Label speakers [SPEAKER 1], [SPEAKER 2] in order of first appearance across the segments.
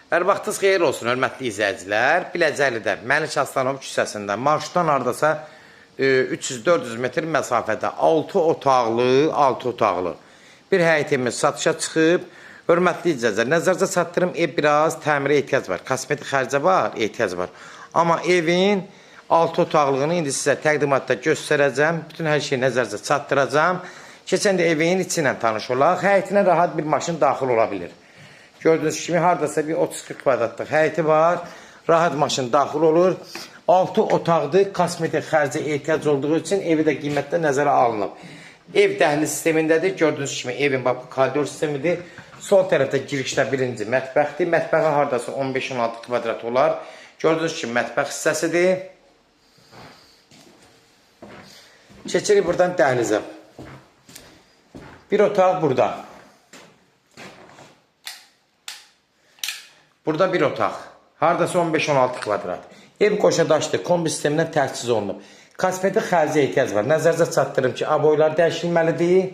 [SPEAKER 1] Hər vaxtınız xeyir olsun, hörmətli izləyicilər. Biləcəlidə, Məlik Aslanov küçəsində, marşrutdan hardasa 300-400 metr məsafədə 6 otaqlı bir həyətimiz satışa çıxıb. Hörmətli izləyicilər, nəzərdə çatdırım, ev biraz təmirə ehtiyac var, kosmetik xərcə var, ehtiyac var. Amma evin 6 otaqlığını indi sizə təqdimatda göstərəcəm, bütün hər şeyi nəzərdə çatdıracam. Keçən də evin içi ilə tanış olaq, həyətinə rahat bir maşın daxil ola bilir. Gördüğünüz kimi hardasa bir 30-40 kvadratlıq həyəti var. Rahat maşın daxil olur. 6 otaqdır, kosmetik xərcə ehtiyac olduğu üçün evi də qiymətdə nəzərə alınıb. Ev dəhliz sistemindədir. Gördüğünüz kimi evin bax, bu koridor sistemidir. Sol tərəfdə girişdə birinci mətbəxdir. Mətbəxə hardasa 15-16 kvadrat olar. Gördüğünüz kimi mətbəx hissəsidir. Keçirik buradan dəhlizə. Bir otaq burada. Burada bir otaq. Hardasa 15-16 kvadrat. Ev qoşadaşdır. Kombi sistemindən təchiz olunub. Kosmetik xərcə ehtiyac var. Nəzərinizə çatdırım ki, aboylar dəyişilməlidir.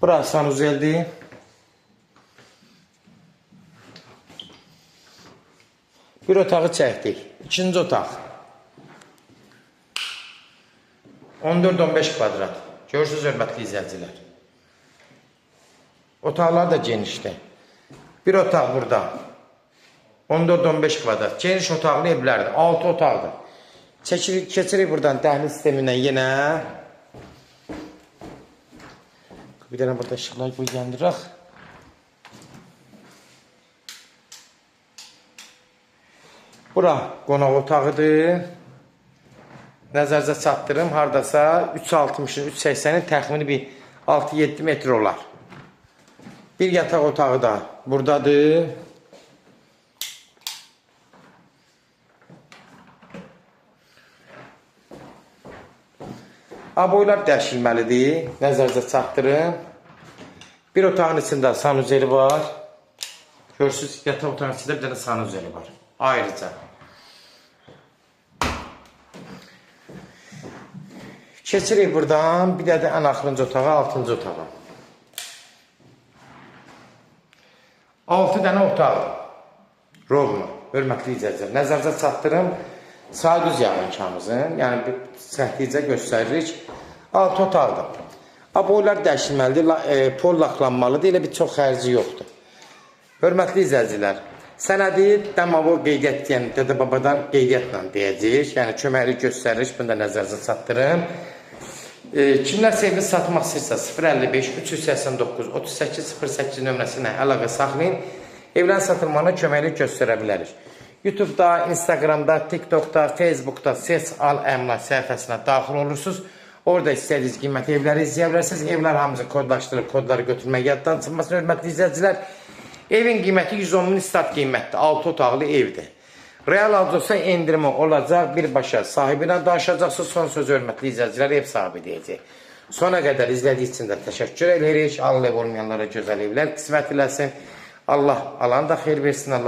[SPEAKER 1] Burası sanuzeldir. Bir otağı çəkdik. İkinci otaq. 14-15 kvadrat. Görürsünüz, hörmətli izləyicilər. Otaqlar da genişdir. Bir otaq burada. 14-15 kvadrat. Geniş otaqlı evlərdir. 6 otaqdır. Keçirik buradan dəhliz sistemindən yenə. Bir dənə burada işıqlar qoyandıraq. Bura qonaq otağıdır. Nəzərinizə çatdırım. Hardasa 3.60-ın 3.80-in təxmini bir 6-7 metr olar. Bir yataq otağı da buradadır. Aboylar dəyişilməlidir. Nəzərinizə çatdırın. Bir otağın içində sanuzeli var. Görürsünüz, yataq otağın içində bir dənə sanuzeli var. Ayrıca. Keçirik buradan. Bir də ən axırıncı otağa, 6-cı otağa. 6 dənə otaq. Rovma, hörmətli izləyicilər. Nəzərinizə çatdırım. Sağ düz yağınkamızın, yəni bir səhticə göstəririk. 6 otaqdır. Aboylar dəyişilməlidir, pol laxlanmalıdır, elə bir çox xərci yoxdur. Hörmətli izləyicilər, sənədi dəmavo qeydiyyat deyən dədə-babadan qeydiyyatla deyəcək. Yəni köməklik göstəririk, bunu da nəzərinizə çatdırım. Kimlər sevini satmaq istəyirsə 055-389-3808 nömrəsinə əlaqə saxlayın. Evlərin satılmağına köməklik göstərə bilərik. YouTube'da, Instagram'da, TikTok'da, Facebook'da Ses Al Əmlak səhifəsinə daxil olursunuz. Orada istədiyiniz qiymət evləri izləyə bilərsiniz. Evlər hamısı kodlaşdırıb, kodları götürmək yaddan çıxmasın, hörmətli izləyicilər. Evin qiyməti 110 min start qiymətdir. 6 otaqlı evdir. Real alcaqsa endirmə olacaq, birbaşa sahibinə danışacaqsınız. Son söz hörmətli izləyicilər ev sahibi deyəcək. Sona qədər izlədiyi üçün də təşəkkür edirik. Allah ev olmayanlara gözəl evlər qismət eləsin. Allah alan da xeyir versin. Allah